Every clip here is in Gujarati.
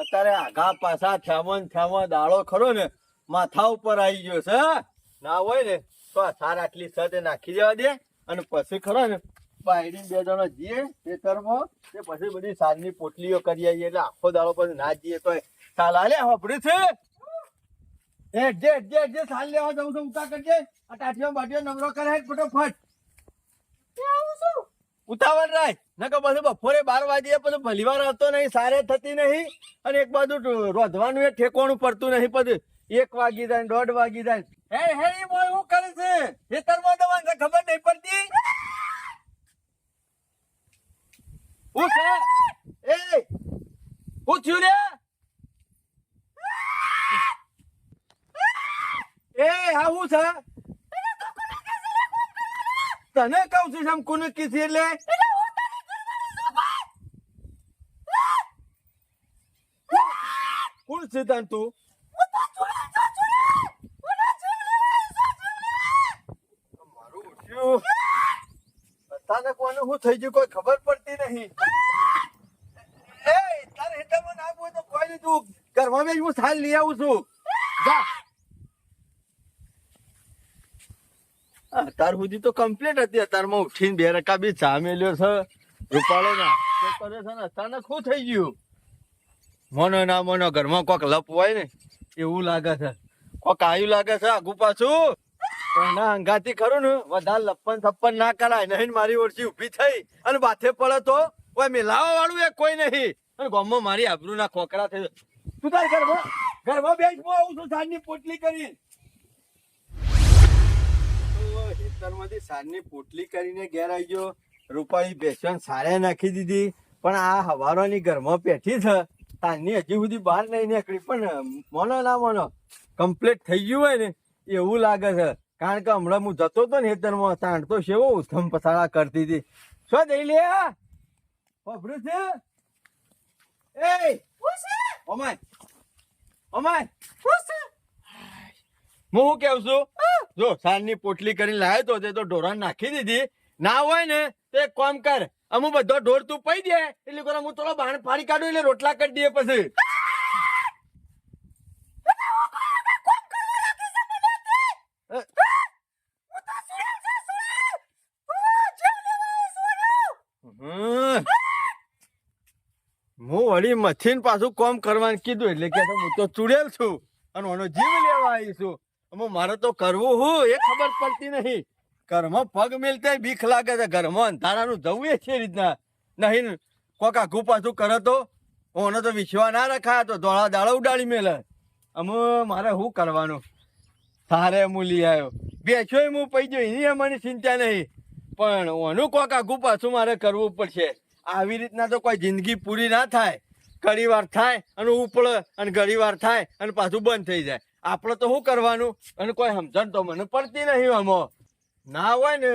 અત્યારે આગા પાછા થેમો દાડો ખરો ને માથા ઉપર આવી ગયો છે. ના હોય ને તો આ સાર આટલી સતે નાખી દેવા દે અને પછી ખરો ને બાયડી બે જણો જઈએ ખેતરમાં તે પછી બધી સારની પોટલીઓ કરી આવીએ એટલે આખો દાડો પછી ના જઈએ તો સાલ આલે હોપડ્યું છે જે સાલ લેવા જવું તો ઉતા કરજે. આ ટાટીઓ બાટીઓ નવરો કરે ફટોફટ ઉતાવળ રાખ નકર પછી બપોરે 12 વાગે પછી ભલીવાર આવતો નહીં, સારે થતી નહીં અને એક બાજુ રોધવાનું એ ઠેકોણું પડતું નહીં. પછી 1 વાગી જાય 1:30 વાગી જાય. હે બોલ શું કરે છે ખેતરમાં દવા ખબર નહીં પડતી. શું છે એ શું થયું રે એ આવું છે તને કહું છું આમ કોને કીધી એટલે કોણ છે તને તું મારું ઉઠ્યું તને કોને શું થઈ ગયું કોઈ ખબર પડતી નહીં. એ તારે હેઠળમાં ના હોય તો કોઈ નહીં તું ઘરમાં બેસ હું સાલ લઈ આવું છું જા. અત્યાર સુધી તો કમ્પ્લીટ હતી. અત્યારમાં ઉઠીને 2 રકા બી ચા મેલ્યો છે રૂપાળો ના કરે છે ને અચાનક શું થઈ ગયું. મોનો ના મોનો ઘરમાં કોક લપ હોય ને એવું લાગે છે. કોક આયુ લાગે છે આગુ પાછું એના અંગાથી ખરું ને વધારે લપન થપ્પન ના કરાય નહીં. મારી ઓળખી ઉભી થઈ અને બાથે પડે તો કોઈ મેલાવા વાળું એ કોઈ નહીં અને ગામમાં મારી આબરૂ ના ખોકરા થઈ. તું તારી ઘરમાં બેસ હું આવું છું સાંજની પોટલી કરી. ખેતરમાંથી સારની પોટલી કરીને ઘેર આવી ગયો. રૂપાળી બેસન સારે નાખી દીધી પણ આ હવારોની ઘરમાં પેઠી છે તારની હજી સુધી બહાર નહીં નીકળી. પણ મોનો ના મોનો કમ્પ્લીટ થઈ ગયું હોય ને એવું લાગે છે. કારણ કે હમણાં હું જતો હતો ને ખેતરમાં તાણ તો સેવો ઉથમ પસાડા કરતી હતી. શું દઈ લે ખબરું છે એ ઓમાય હું શું કેવું છું જો સારની પોટલી કરીને લાવ્યો તો તે તો ઢોરાને નાખી દીધી. ના હોય ને તો એક કામ કર અમુક બધો ઢોર તું પઈ દે એટલે હું થોડો બાણ ફાડી કાઢું એટલે રોટલા કરી દઈએ પછી. હું વળી મથીને પાછું કામ કરવાનું કીધું એટલે કે હું તો ચૂડેલ છું અને એનો જીવ લેવા આવી છું. મારે તો કરવું હું એ ખબર પડતી નહીં. ઘરમાં પગ મિલતા બીક લાગે છે. ઘરમાં અંધારાનું જવું એ છે રીતના નહીં કોક આઘું પાછું કરે તો ઓનો તો વિશ્વા ના રખાય તો ધોળા દાડા ઉડાડી મેલે. મારે શું કરવાનું સારે હું લઈ આવ્યો બેસ્યો હું પઈ ગયો એની મને ચિંતા નહીં પણ ઓનું કોક આઘું પાછું મારે કરવું પડશે. આવી રીતના તો કોઈ જિંદગી પૂરી ના થાય. ઘણી વાર થાય અને ઉપડે અને ઘણી વાર થાય અને પાછું બંધ થઈ જાય. આપણે તો શું કરવાનું અને કોઈ સમજણ તો મને પડતી નહીં. આમાં ના હોય ને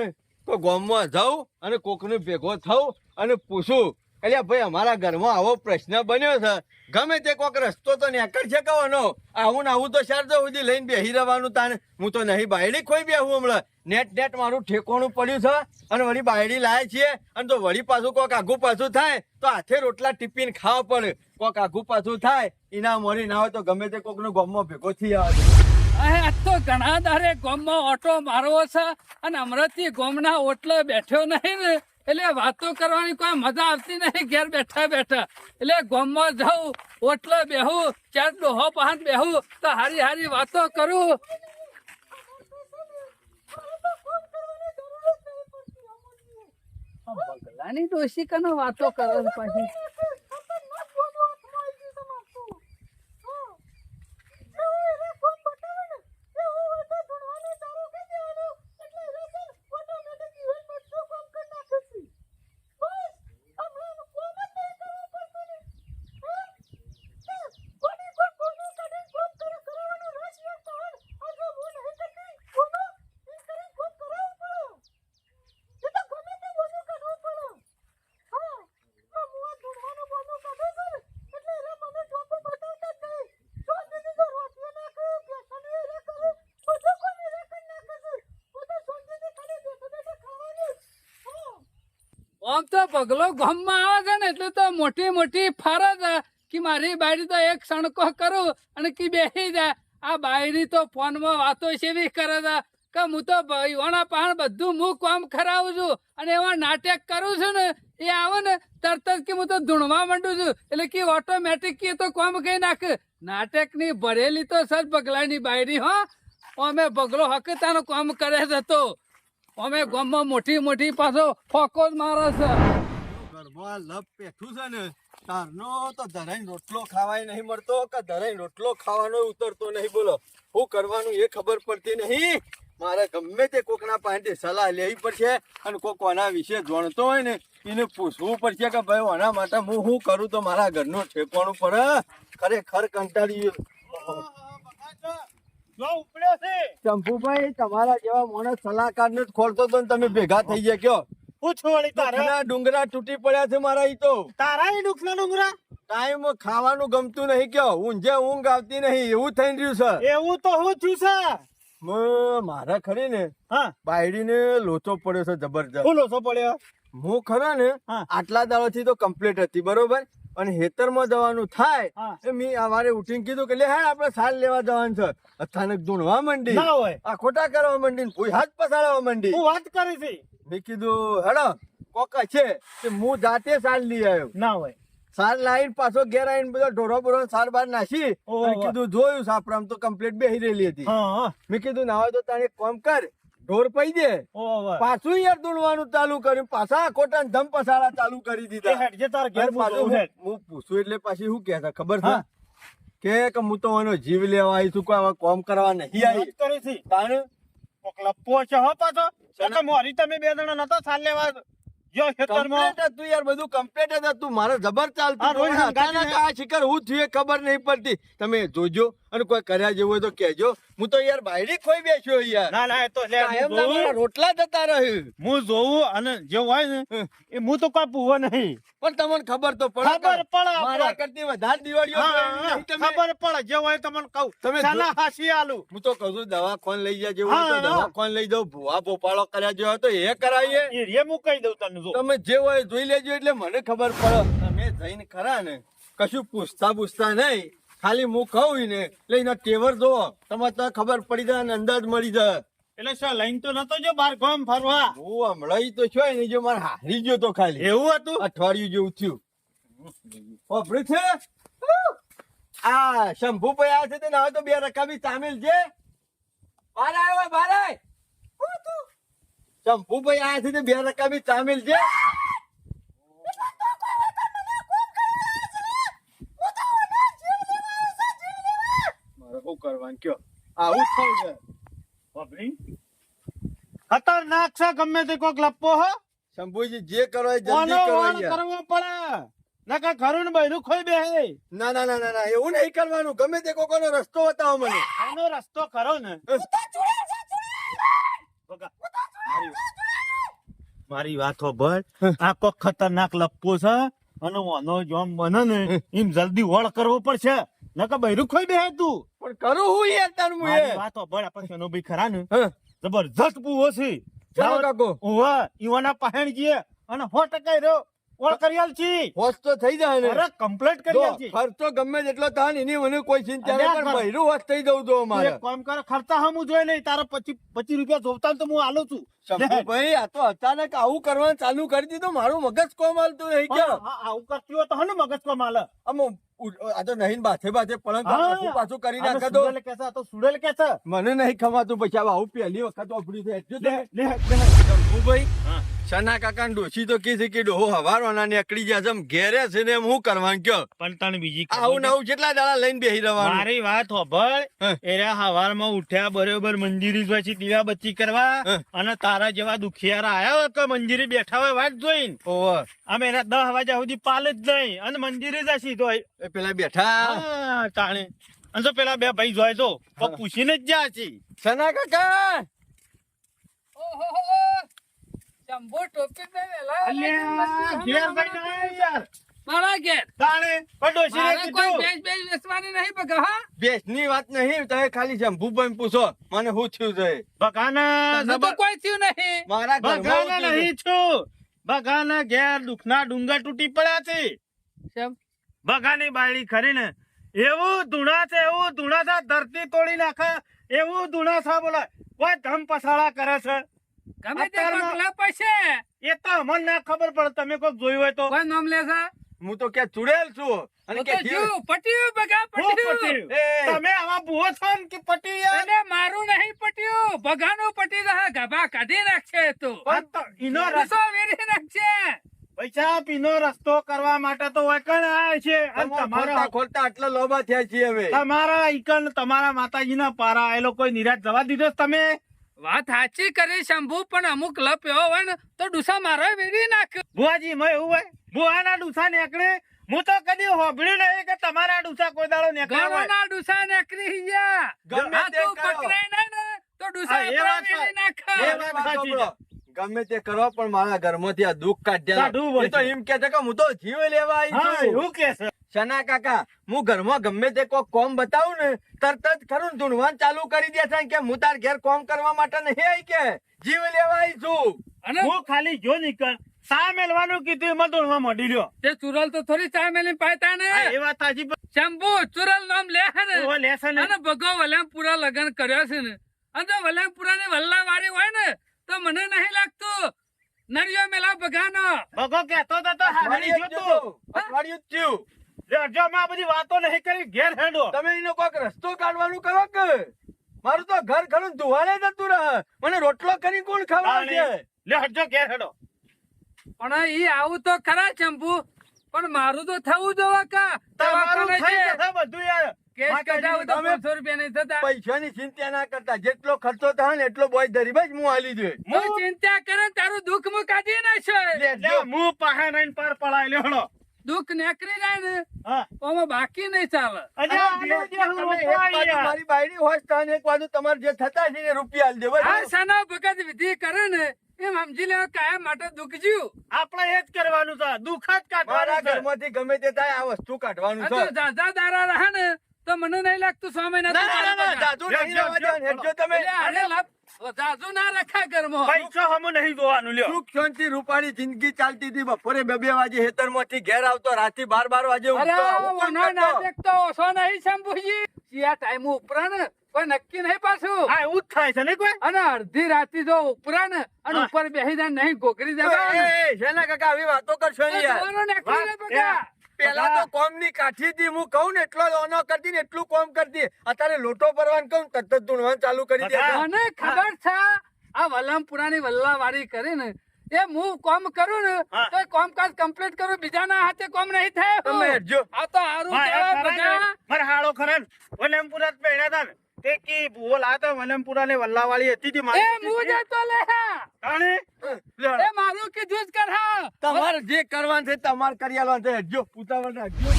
તો ગામમાં જાઉં અને કોકનું ભેગો થઉં અને પૂછું એટલે ભાઈ અમારા ઘરમાં આવો પ્રશ્ન બન્યો છે ગમે તે કોક રસ્તો તો નેકળ છે કહેવાનો. આવું ને આવું તો શારદો સુધી લઈને બેસી રહેવાનું તાને હું તો નહીં બાયડી ખોઈ બેહું. હમણાં નેટ મારું ઠેકોણું પડ્યું છે અને વળી બાયડી લાવે છીએ અને તો વળી પાછું કોક આઘું પાછું થાય તો હાથે રોટલા ટીપીને ખાવા પડે. કોક આઘું પાછું થાય એના મોરી ના હોય તો ગમે તે કોકનું ગામમાં ભેગો થઈ આવે. આજ તો ઘણા દારે ગામમાં ઓટો મારવો છે અને અમરતથી ગામના ઓટલે બેઠ્યો નહીં ને એટલે વાતો કરવાની કોઈ મજા આવતી નહીં ઘેર બેઠા બેઠા. એટલે ગામમાં જાઉં ઓટલે બેહું 4 ડોહો પાંચ બેહું તો હારી હારી વાતો કરું. બગલાની ડોશી કનો વાતો કરો પાછી. આમ તો પગલો ગામમાં આવે છે ને એટલે તો મોટી મોટી ફરજ કે મારી બાયડી તો એક સણકો કરું અને કે બેસી જાય. આ બાયડી તો ફોનમાં વાતો સેવી કરે છે કે હું તો ભાઈઓના પાણ બધું હું કામ કરાવું છું અને એવા નાટક કરું છું ને એ આવે ને તરત જ કે હું તો ધૂણવા માંડું છું એટલે કે ઓટોમેટિક કે તો કામ કઈ નાખ. નાટકની ભરેલી તો સર બગલાની બાયડી હો. અમે બગલો હકતાનો કામ કરે છે તો અમે ગામમાં મોટી મોટી પાછો ફોકો જ મારે છે. ઘરમાં લપ પેઠું છે ને તારનો તો ધરાઈને રોટલો ખાવાય નહીં મળતો કે ધરાઈને રોટલો ખાવાનો ઉતરતો નહીં. બોલો શું કરવાનું એ ખબર પડતી નહીં. મારે ગમે તે કોકના પાસેથી સલાહ લેવી પડશે અને કોક આના વિશે જાણતો હોય ને એને પૂછવું પડશે કે ભાઈ આના માટે હું શું કરું તો મારા ઘરનું ઠેકવાનું પડે. ખરેખર કંટાળી ચંપુભાઈ તમારા જેવા માણસ સલાહકાર ને ખોલતો તો તમે ભેગા થઈ ગયા કયો ડુંગરા તૂટી પડ્યા છે મારા. ઈ તો તારા ડુંગરા ટાઈમ ખાવાનું ગમતું નહીં કયો ઊંઝે ઊંઘ આવતી નહીં એવું થઈ રહ્યું છે. એવું તો હું છું સર. મારા ખરી ને હા બાયડી ને લોચો પડ્યો છે જબરજસ્ત. હું લોસો પડ્યો. હું ખરા ને હા. આટલા દાડો થી તો કમ્પ્લીટ હતી બરોબર અને હેતરમાં જવાનું થાય હા. એ મેં સવારે ઉઠીને કીધું કે લે હા આપણે સાલ લેવા જવાનું છે. અચાનક ધૂણવા માંડી ના હોય. આ ખોટા કરવા માંડી ભૂઈ હાથ પસાડવા માંડી. હું વાત કરી છે. મેં કીધું હેડો કોકા છે તે હું જાતે સાલ લઈ આવ્યો. ના હોય. સાર લાઈન પાછો ઘેર આવીને બધો ઢોરો બોરો સાર બાર નાસી ઓહો. અને કીધું જોયું સાપરામ તો કમ્પ્લીટ બેહી રહેલી હતી. હા મેં કીધું ના હોય તો તારે એક કામ કર ઢોર પઈ દે. ઓવર. પાછું યાર ધૂણવાનું ચાલુ કર્યું પાછા ખોટા ધમ પસાડા ચાલુ કરી એ દીધા. હેડ જે તાર ઘેર અને પાછું હું હેડ. હું પૂછું એટલે પાછી શું કહેતા ખબર છે હા. કે હું તો એનો જીવ લેવા આવી છું કોઈ આવા કામ કરવા નહીં આવી. વાત કરી છે. તાણે કોક લપ્પો છે હો પાછો. એટલે મોરી તમે બે જણા નતા સાલ લેવા જો ખેતરમાં. કમ્પ્લીટ હતું યાર બધું કમ્પ્લીટ જ હતું મારે જબર આ ચાલતું રોજ હતું. હંગાતી અચાનક આ શિખર હું થયું એ ખબર નહીં પડતી. તમે જોજો અને કોઈ કર્યા જેવું હોય તો કહેજો. હું તો યાર બાયડી ખોઈ બેઠ્યો યાર. ના ના એ તો લે કાયમ હું ના જોઉં. મારા રોટલા જતા રહ્યું. હું જોઉં અને જે હોય ને એ હું તો કોઈ પૂવો નહીં. પણ તમને ખબર તો પડે ખબર કે પડે મારા આપણે. કરતી વધારે દિવાળીઓ હા, જોઈ હા, નહીં તમે. ખબર પડે જે હોય તમને કહું. તમે સાલા હાસી આલું. હું તો કહું છું દવા ખોન લઈ જાય જેવું હોય તો હા, હા. દવા ખોન લઈ જાઉં ભૂવા ભોપાળો કર્યા જેવો હોય તો એ કરાવીએ. એ રે હું કહી દઉં તને જો. તમે જે હોય જોઈ લેજો એટલે મને ખબર પડે. તમે જઈને ખરા ને કશું પૂછતા નહીં ખાલી હું કહું ને એટલે એના ટેવર જોવો તમારે તો ખબર પડી જાય અને અંદાજ મળી જાય. એટલે શું લઈને તો નતો જો બાર ગામ ફરવા. હું હમણાં ઈ તો છો ને જો મારે હારી ગયો તો ખાલી એવું હતું. અઠવાડિયું જેવું થયું. વાપર્યું છે આ શંભુભાઈ આવે છે તે ના હોય તો બે રકાબી તામિલ છે. બહાર આવ્યો બહાર આય. શંભુભાઈ આવે છે તે બે રકાબી તામિલ છે. મારે શું કરવાનું કયો આવું જ થયું છે. બાપરી. ખતરનાક છે ગમે તે કોક લપ્પો હો. શંભુજી જે કરો એ જલ્દી ઓનો કરો ઓણ યાર. કરવો પડે. નકા ખરું ને બૈરું ખોઈ બેહે. ના ના ના ના ના એવું નહીં કરવાનું. ગમે તે કોકોનો રસ્તો બતાવો મને. આનો રસ્તો ખરો ને. બગા. મારી વાત હોભળ. આ કોક ખતરનાક લપ્પો છે અને ઓનો જોમ બને ને એમ જલ્દી ઓળ કરવો પડશે. નકા બૈરું ખોઈ બેહે તું. પણ કરું હું યાર તારું હું મારી એ. વાત હોભળ. આપણે શેનો ભાઈ ખરા ને હા. જબરજસ્ત પૂવો છે. ચાલો કાકો. ઓવા ઈવાના પહેણ ગયે અને 100% રહ્યો ઓળ કરિયાલ છી. હોશ તો થઈ જાય ને. અરે કમ્પ્લીટ જો, કરિયાલ છી. ખર્ચો ગમે તેટલો થાય ને એની મને કોઈ ચિંતા નહીં અલ્યા પણ ખર- બૈરું હોશ થઈ જવું તો તું અમારે. એક કામ કર ખર્ચા હમું જોઈ નહીં તારા 25 રૂપિયા જોવતા ને તો હું આલું છું. શંભુભાઈ આ તો અચાનક આવું કરવાનું ચાલુ કરી દીધું મારું મગજ કોમ હાલતું નહીં હા, ક્યાં. હા, આવું કરતી હોય તો હને મગજ કો માલે. આમ આ તો નહીં બાથે બાથે પલંગ હા. પાછું કરી આ તો નાખે તો સુડેલ કે છે, આ તો સુડેલ કે છે. મને નહીં ખમાતું પછી હવે આવું પહેલી વખત વાપર્યું છે એટલું જ લે, નહીં. લે, લે. શંભુભાઈ હા. સના કાકા ડોશી તો કી છે કે ડોહો હવારવાના નીકળી જાય છે એમ ઘેરે છે ને એમ હું કરવાનું કયો. પણ તને બીજી ખબર આવું છે? નવું કેટલા દાડા લઈને બેહી રહેવાનું. મારી વાત હોભળ. હા. એરા હવારમાં ઉઠ્યા બરોબર મંજીરી પછી દીવા બત્તી કરવા હા. અને તારા જેવા દુખિયારા આયા હોય કે મંજીરી બેઠા હોય વાટ જોઈને ઓવે. અમે એના 10 વાગ્યા સુધી પાલ જ નહીં અને મંજીરી જ સીધો એ પેલા બેઠા હા તાણે અને જો પેલા બે ભાઈ જોય તો હા. પૂછીને જ જા છે. સના કાકા ઓહો શંભુ ટોપી ને વેલા અલ્યા, ઘેર ભાઈ ના યાર. મારા ઘેર તાણે પણ ડોશીને મારે કોઈ કીધું. બેચ બેચ વેચવાની નહીં બગા હા. બેસની વાત નહીં તમે ખાલી શંભુભાઈ પૂછો મને શું થયું છે. બગાના તને તો કોઈ થયું નહીં. મારા ઘરમાં બગાના શું થયું છે? નહીં છું. બગાના ઘેર દુખના ડુંગર તૂટી પડ્યા છે. કેમ? બગાની બાયડી ખરીને એવું ધૂણા છે ધરતી તોડી નાખે એવું ધૂણા છે બોલે કોઈ ધમ પસાડા કરે છે ગમે તે અત્યારમાં- પગલા પૈસે એ તો અમને ના ખબર પડે તમે કોઈ જોયું હોય તો કોઈ નામ લે છે હું તો ક્યાં ચૂડેલ છું અને તો કે જો પટ્યું બગા હું પટ્યું પટ્યું. એ. તમે આવા ભૂવો છો ને કે પટી યાર? અને મારું નહીં પટ્યું બગાનું પટી રહે ગભા કાઢી નાખશે એ તો આ તો ઈનો રસ્તો રસો વેરી નાખશે પૈસા પીનો રસ્તો કરવા માટે તો વૈકણ આયા છે અને ખોલતા તમારા ખોલતા આટલા લોબા થયા છીએ હવે તમારા ઈકણ તમારા માતાજીના પારા આયેલો કોઈ નિરાશ જવા દીધો છે તમે વાત સાચી કરી શંભુ પણ અમુક લપ એવો હોય ને તો ડુસા મારો વેરી નાખ ભુવાજી માં એવું હોય ભુવાના ડુસા નીકળે હું તો કદી હોભળ્યું નહીં કે તમારા ડુસા કોઈ દાડો નીકળ્યા હોય ગણોના ડુસા નીકળી ગયા ગમે આ તે તું કરો. પકડાય નહીં ને તો ડુસા હા, એ આપણા વાત વેરી એ નાખ વાત વાત સાચી સાંભળો. ગમે તે કરો પણ મારા ઘરમાંથી આ દુઃખ કાઢ્યા કાઢવું એ તો પડશે. એમ કે છે કે હું તો જીવ લેવા આવી હા છું એવું કે છે શના કાકા હું ઘરમાં ગમે તે કોઈ કોમ બતાવું ને તરત જ ખરું ને ધૂણવાન ચાલુ કરી દે છે કે હું તાર ઘેર કોમ કરવા માટે નહીં આવી કે જીવ લેવા આવી છું અને હું ખાલી જો નીકળ સા મેલવાનું કીધું એમાં દોડવા મળી રહ્યો તે ચુરલ તો થોડી ચા મેલી પાયતા ને હા, એ વાત સાચી પણ શંભુ ચુરલ નામ લે હે ને ઓહો, લેશે ને અને ભગો વલમપુરા લગન કર્યો છે ને અને જો વલમપુરા ની વલ્લા વાળી હોય ને તો મને નહીં લાગતું નરિયો મેલા ભગાનો ભગો કહેતો હતો તો હારી અઠવાડિયું જ જોતું. જતો. અઠવાડિયું જ થયું. લે, હજુ અમે આ બધી વાતો નહીં કરી ઘેર હેડો તમે એનો કોઈક રસ્તો કાઢવાનું કરો કે મારું તો ઘર ખરું ધુવાડે જતું રહે મને રોટલો કરી કોણ ખવડાવશે લે હજો ઘેર હેડો પણ ઈ આવું તો ખરા શંભુ પણ મારું તો થવું જોવે કા તમારું દવાખાને થઈ છે. જશે બધું યાર કેસ કઢાવું તો તમે 500 રૂપિયા નહીં થતા પૈસાની ચિંતા ના કરતા જેટલો ખર્ચો થાય ને એટલો બોય ધરી ભાઈ હું હાલી જોઈએ હું ચિંતા કરે તારું દુઃખ હું કાઢી નાખ્યો લે, લે, મું પાહે રહીને પાર પડાય લે હળો દુઃખ નીકળી જાય ને હા તો આમાં બાકી નહીં ચાલે અરે આ બે જે હું તમે એક રોપાય બાજુ યાર. મારી બાયડી હોય તો અને એક બાજુ તમારે જે થતા છે એ રૂપિયા આલી દે આ બરાબર? સના ભગત વિધિ કરે ને એમ સમજી લે કાયમ માટે દુઃખ જ્યું આપણે એ જ કરવાનું છે દુઃખ જ મારા કાઢવાનું છે ઘરમાંથી ગમે તે થાય આ વસ્તુ કાઢવાનું આ છે તો ઝાઝા દારા રહે ને તો મને નહીં લાગતું 6 મહિના ના, તો ના, ના, ચાલે જાજુ બધા. નહીં રહેવા દેવાનું. હેડજો તમે એટલે આને લાભ ઝાઝુ ના રખાય ઘરમાં પૈસો હમુ નહીં જોવાનું લ્યો સુખ શાંતિ રૂપાળી જિંદગી ચાલતી હતી બપોરે 2-2 વાગે હેતરમાંથી ઘેર આવતો રાતે 12 વાગે અરે ઊંઘતો. હું ઓનો કોણ કરતો? નાટક તો ઓછો નહીં શંભુજી આ ટાઈમ ઉપરા ને કોઈ નક્કી નહીં પાછું આ એવું જ થાય છે ને કોઈ અને અડધી રાતે જો ઉપરા ને અને હા. ઉપર બેસી જાય નહીં ગોગરી જાય એ, એ, શેના કાકા આવી વાતો કરશો નહીં યાર તમારો નીકળી જાય બગા. પેલા તો કોમ ની કાઠી હતી હું કહું ને એટલો ઓનો કરતી ને એટલું કોમ કરતી અત્યારે લોટો ભરવાનું કહું તરત જ ધૂણવાનું ચાલુ કરી દે બધા. મને ખબર છે આ વલમપુરાની વલ્લા વાળી કરીને એ હું કોમ કરું ને હા. તો કામકાજ કમ્પ્લીટ કરું બીજાના હાથે કોમ નહીં થાય તમે હેડજો. આ તો હારું મારા કહેવાય ખરા ને, બગા. મારા હાળો ખરા ને, વલમપુરા જ પહેર્યા હતા ને તે કી ભૂવો લાતો વલમપુરા ને વલ્લાવાળી હતી તે એ મારી મું જતો લે તાણે લે, એ મારું કીધું જ કર હા તમારે જે કરવાનું છે તમારે કરી આલવાનું છે હેડજો ઉતાવળ રાખજો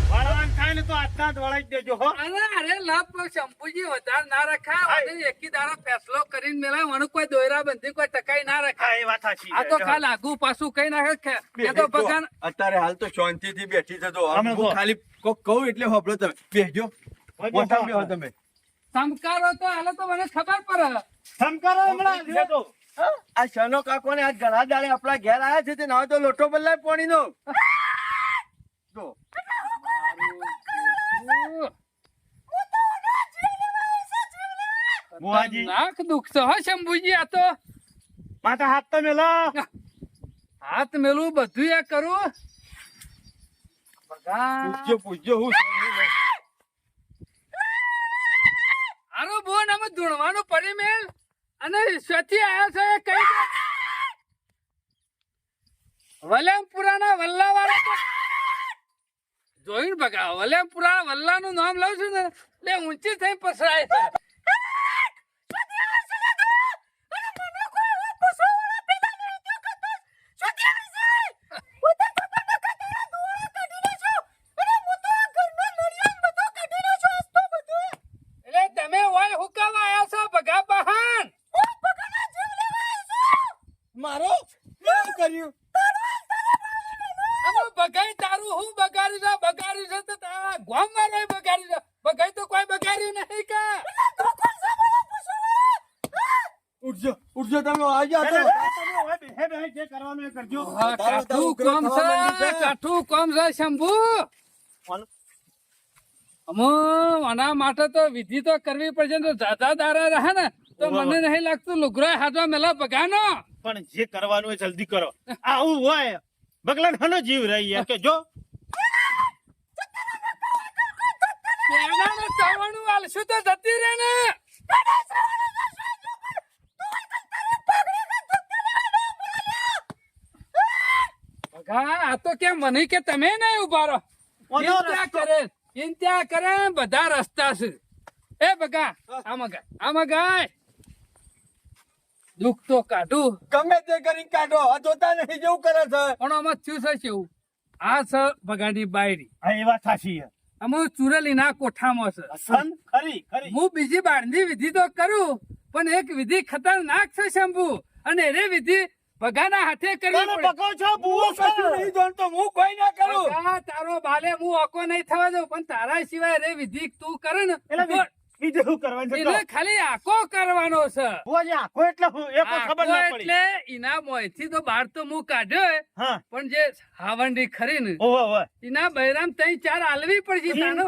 વળવાનું થાય ને તો આજના જ વળાઈ જ દેજો હો અરે લપ શંભુજી વધારે ના રખા હા. અને એકી દાડો ફેસલો કરીને મેલા મને કોઈ દોયરા બંધી કોઈ ટકાઈ ના રખા હા એ વાત સાચી આ તો ખાલી આગુ પાછું કઈ નાખે એ તો ભગવાન અત્યારે હાલ તો શાંતિથી બેઠી છે તો અમે હું તો- ખાલી કોક કહું એટલે હોભળો તમે બેસજો મોટા બેહો તમે સંસ્કારો તો હાલે તો મને ખબર પડે સમકારો હમણાં છે તો હા? આ શનો કાકો ને આજ ઘણા દાડે આપણા ઘેર આયા છે તે ના હોય તો લોટો બદલાય પાણીનો જો બુઆજી. નાક દુખ છે હો શંભુજી આ તો માથા હાથ તો મેલો હાથ મેલું બધું એ કરું ભગવાન. પૂછજો હું હારું બોન અમે ધૂણવાનું પડી મેલ અને સ્વથી આયા છે એ કઈ દે. વલમપુરાના વલ્લા વાળા તો જોઈને બગા વલમપુરા વલ્લાનું નામ લઉં છું ને એટલે ઊંચી થઈ પસરાય છે એટલે તમે ઓય હુકાવા આયા છો ભગા બહાન મારો શું કર્યું આમાં બગાઈ તારું હું બગાડ્યું છે તો તારા ગામમાં રહી બગાડ્યું છે બગાઈ તો કોઈ બગાડ્યું નહીં કા ઉઠજો તમે આવજો એટલે તો તમે હવે બેહે બેહે જે કરવાનું એ કરજો હા, કાઠું કોમ છે કાઠું કોમ છે શંભુ આના માટે તો વિધિ તો કરવી પડશે ને. તો જાજા દારા રહે ને તો મને નહીં લાગતું લુગરો હાથમાં મેલા બગાનો. પણ જે કરવાનું હોય જલ્દી કરો. આવું હોય બગલા નાનો જીવ રહી યાર કે જો પેડાને ચાવવાનું આલશું તો જતી રહે ને. બગા, આ તો કેમ મને કે તમે નહીં ઉભા રહો. ઓનો ચિંતા કરે બધા રસ્તા છે. એ બગા, આમાં ગાય દુઃખ તો કાઢું. ગમે તે કરીને કાઢો આ જોતા નહીં જેવું કરે છે. પણ આમાં થયું છે કેવું? આ છે બગાની બાયરી. આ એ વાત સાચી છે. અમે ચુરેલી ના કોઠામાં છે. સન ખરી ખરી હું બીજી બારની વિધિ તો કરું પણ એક વિધિ ખતરનાક છે શંભુ. અને એ વિધિ બગાના હાથે કરવી તમે પડે. પકાવ છો બુઓ છો કશું નહીં જાણતો હું કોઈ ના કરું. બગા, તારો બાલે હું ઓકો નહીં થવા દઉં પણ તારા સિવાય રે વિધિ તું કરે ને એટલે બીજું શું કરવાનું છે એને ખાલી આકો કરવાનો છે. બુઆજી આખો એટલે હું એ કોઈ ખબર ના આખો પડી એટલે એના મોંથી તો બહાર તો હું કાઢ્યો હા પણ જે હાવંડી ખરી ને ઓહો ઓહો એના બૈરામ 3-4 આલવી પડશે તાનો.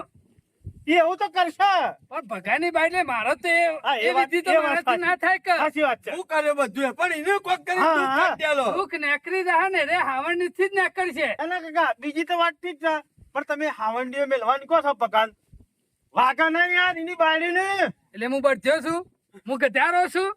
એ એવું તો કરશે પણ ભગાની બાઈને મારો તો હા, એ વિધિ તો એ વાત મારાથી સાચી. ના થાય કે સાચી વાત છે હું કરે બધું પણ એને કોક કરી હા, તું હા. કાઢ દેલો. દુઃખ નેકરી રહે ને રે હાવંડી થી જ નેકરશે. એના કાકા બીજી તો વાત ઠીક છે પણ તમે હાવંડીઓ મેલવાની કહો છો પકાન વાગા ના યાર એની બાયડી ને એટલે હું બળ્યો છું, હું ગધારો છું.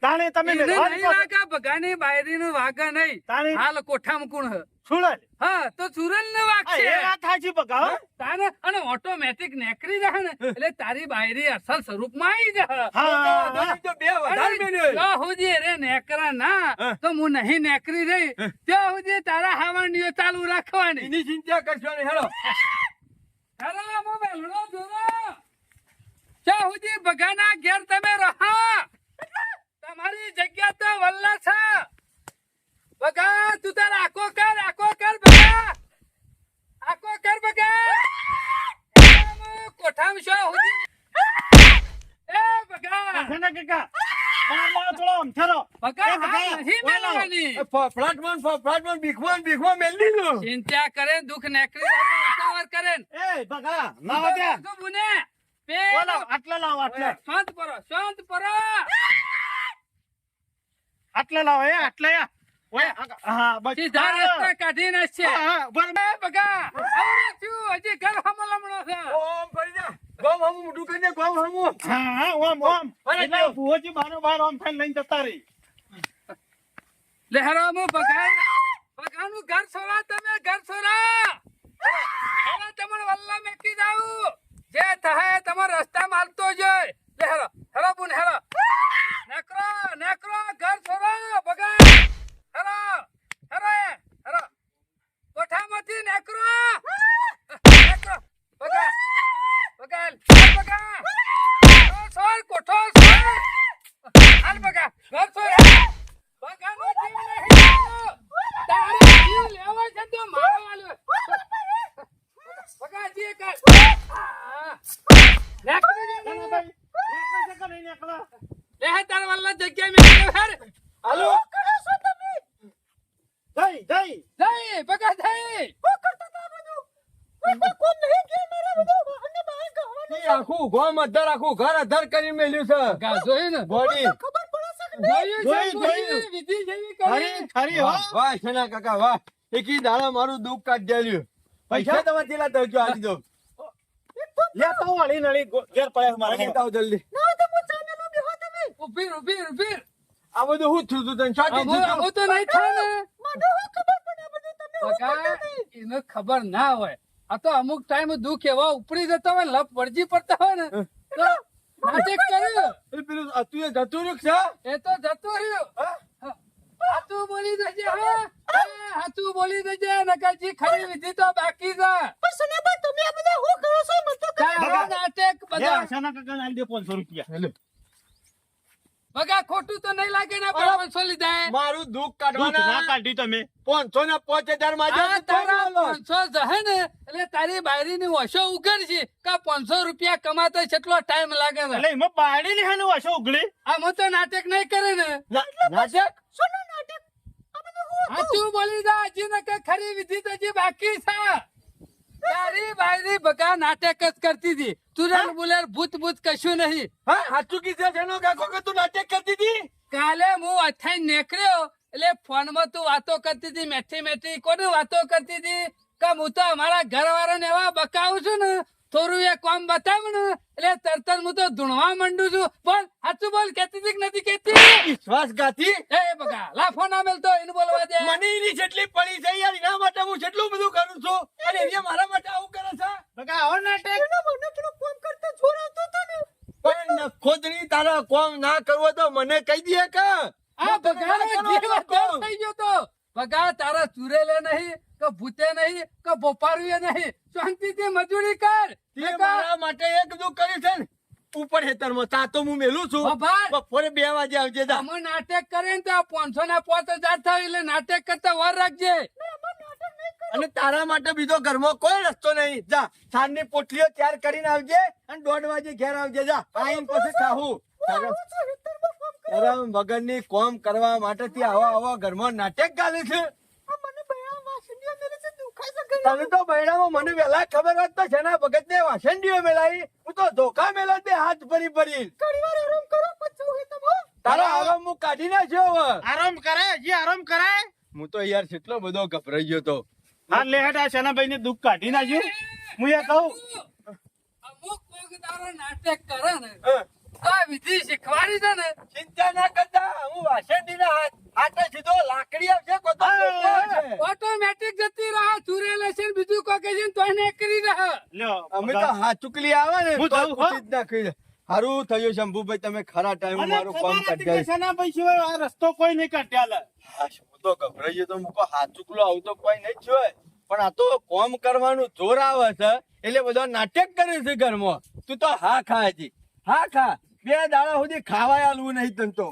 તાણે તમે એને મેલવાની નહીં કહો છો. વાગા ભગાની બાયરીનું વાગા નહીં. તાણે હાલ કોઠામાં કોણ હે? સુરજ હા તો ચુરલ ને આ વાગશે. એ વાત સાચી પકા તાને અને ઓટોમેટિક નેકરી રહે ને એટલે તારી બાયરી અસલ સ્વરૂપમાં આવી જાય. હા નહીં તો બે વધારે મેલ્યો. ત્યાં સુધી રે નેકરા ના તો હું નહીં નેકરી રહી ત્યાં સુધી તારા હાવંડીઓ ચાલુ રાખવાની. એની ચિંતા કરશો નહીં હેડો. હેલો, હું વેલણો જોરો. ત્યાં સુધી બગાના ઘેર તમે રહો. તમારી જગ્યા તો વલ્લા છે. બગા, તું તાર આખો કર બગા. આખો કર બગા. કોઠામાં છો સુધી. એ બગા. એના કાકા મારા થોડો અમથારો બગા, એ હાલ બગા, નહીં મેળવવાની. ફ્લાટમાં બીખમાં મેલ દીધું. ચિંતા કરે દુઃખ નેકરી જાય તો ઉતાવળ કરે. એ બગા લાવો ત્યાં તો બુને બોલો આટલા લાવો આટલા શાંત પરો. આટલા લાવો એ આટલા યા ઓય હા બસ સીધા રસ્તા કાઢી નાખશે. હા, હા, બરાબર. એ બગા, આવડે છું, હજી ઘર હમલમણો છે. ઓમ કરી દે. ગોમ હમું મોઢું કરી દે, ગોમ હમું. હા હા ઓમ ઓમ અરે એટલે જાઓ. ભુવોજી બારોબાર ઓમ થઈને લઈને જતા રહી લહેરામાં બગાનું ઘર છોરા તમે ઘર છોરા. હવે તમારે વલ્લા મેકી જાઉં. જે થાય તમારે રસ્તા માલતો જોઈ. હેરો બુન હેરો. નેકરો ઘર છોરો બગા. હેરો. કોઠામાંથી નેકરો. બગા. સોર કોઠો સોર. હાલ બગા. ઘર છોર. બગાનો જીવ નહીં લેવો. તારે જીવ લેવો છે તો મારો આલ્યો. બગા જી કર. નેકરી જા. ભાઈ નેકળો છે કે નહીં નેકળો? લે તાર વલ્લા જગ્યા મેં હેર. હાલો. જઈ જઈ બગા જઈ. એ આખું ગોમ આખું ઘર અધર કરી મેલ્યું છે. બગા જોઈ ને. બોડી. જોયું. વિધિ જેવી કરી. ખરી હો વાહ શેના કાકા વાહ. એકી દાડા મારું દુઃખ કાઢી દેલ્યું. પૈસા તમારે કેટલા થયો આલી દો. લે તો વાળી નળી ઘેર પડે મારે લગી જાઓ જલ્દી. ઉભીર. આ બધું હું થયું તું તને શાંતિ થયું? આવું તો નહીં થાય ને. બગા, એને ખબર ના હોય. આ તો અમુક ટાઈમ દુઃખ એવા ઉપડી જતા હોય લપ વળજી પડતા હોય ને તો નાટક કર્યું. એ પેલું હતું એ જતું રહ્યું છે? એ તો જતું રહ્યું. હાચું બોલી દેજે હા. હાચું બોલી દેજે નકરજી ખરી વિધિ તો બાકી છે. તારા નાટક લે બધા. આશાના કાકા આલી દે 500 રૂપિયા બગા ખોટું તો નહીં લાગે ને 500 લીધા. મારું દુઃખ દૂધ ના કાઢવાના કાઢી તમે 500 ના 5000 માં આ તારા 500 જહે ને એટલે તારી બાયરીની ઓશો ઉગડશે કા 500 રૂપિયા કમાતા કેટલો ટાઈમ લાગે છે. એટલે એમાં બાયડી ની હાનું વાસો ઉગડી આમ તો નાટક નહીં કરે ને. નાટક હાચું બોલી જા હજી નકર ખરી વિધિ તો હજી બાકી છે. તારી આયરી બગા નાટક જ કરતી હતી તુરલ બુલેર ભૂત ભૂત કશું નહીં. હા સાચું કીધું છે એનો કાકો કે તું નાટક કરતી હતી. કાલે હું અથાઈ નીકળ્યો એટલે ફોનમાં તું વાતો કરતી હતી મેઠી મેઠી કોને વાતો કરતી હતી કે હું તો અમારા ઘર વાળાને એવા બકાવું છું ને થોડું એ કામ બતાવ ને એટલે તરત જ હું તો ધૂણવા માંડું છું. બોલ સાચું બોલ કેતી હતી કે નથી કેતી? વિશ્વાસઘાતી. એ બગા લા ફોન આમેલ તો એને બોલવા દે. મને એની જેટલી પડી છે યાર એના માટે હું જેટલું બધું કરું છું અને એ મારા માટે આવું કરે છે. બકા આવો નાટક મને પેલો કોમ કરતા છોડાવતો હતો ને. પણ ખોદણી તારા કોમ ના કરવો તો મને કહી દે કે આ બગા જીવ થઈ ગયો તો બગા તારા ચુરેલે નહીં કે ભૂતે નહીં કે બોપારુએ નહીં શાંતિથી મજૂરી કર. તે મારા માટે એક બધું કર્યું છે ને ઉપર હેતરમાં તા તો હું મેલું છું. બાબા. બપોરે 2 વાગે આવજે જા. અમે નાટક કરે ને તો 500 ના 5000 થાય એટલે નાટક કરતા વાર રાખજે. અને તારા માટે બીજો ઘરમાં કોઈ રસ્તો નહીં. જા સાંજની પોટલીઓ તૈયાર કરીને આવજે અને 1:30 વાગે ઘેર આવજે. જા આઈને પછી ખાવું. તારા વગરની કોમ કરવા માટે થી આવા ઘરમાં નાટક ગાલે છે. તને તો બૈરામાં મને વેલા ખબર હોત તો જેના ભગત ને વાસંડીઓ મેલાઈ હું તો ધોકા મેલા દે હાથ ભરી ભરી. તારો આરામ હું કાઢી નાખ્યો હવે. આરામ કરે જે આરામ કરાય. હું તો યાર કેટલો બધો ગભરાઈ ગયો તો. હા લે હેડ આ શેનાભાઈ ને દુઃખ કાઢી નાખ્યું. હું એ કહું અમુક કોક તારો નાટક કરે ને હા. તો આ વિધિ શીખવાડી છે ને ચિંતા ના કરતા હું વાસંડી ના હાથે સીધો લાકડી આવશે કોતો બેઠો છે. ઓટોમેટિક જતી રહે ચુરેલે છે ને બીજું કોઈ કે છે ને તોય નહીં કરી રહે. લ્યો અમે તો હાથ ચુકલી આવે ને હું તો જાઉં, ખુશી જ નાખી. હારું થયું શંભુભાઈ તમે ખરા ટાઈમ અને મારું કામ ખબર નથી કે કાઢ્યા. શેનાભાઈ સિવાય આ રસ્તો કોઈ નહીં કાઢ્યા લે. હું તો ગભરાઈ ગયો તો મૂકો હાથ ચુકલો આવું તો કોઈ નહીં જોય પણ આ તો કોમ કરવાનું જોર આવે છે એટલે બધા નાટક કરે છે ઘરમાં. તું તો હા ખા હજી હા ખા 2 દાડા સુધી ખાવાય આલવું નહીં તને તો.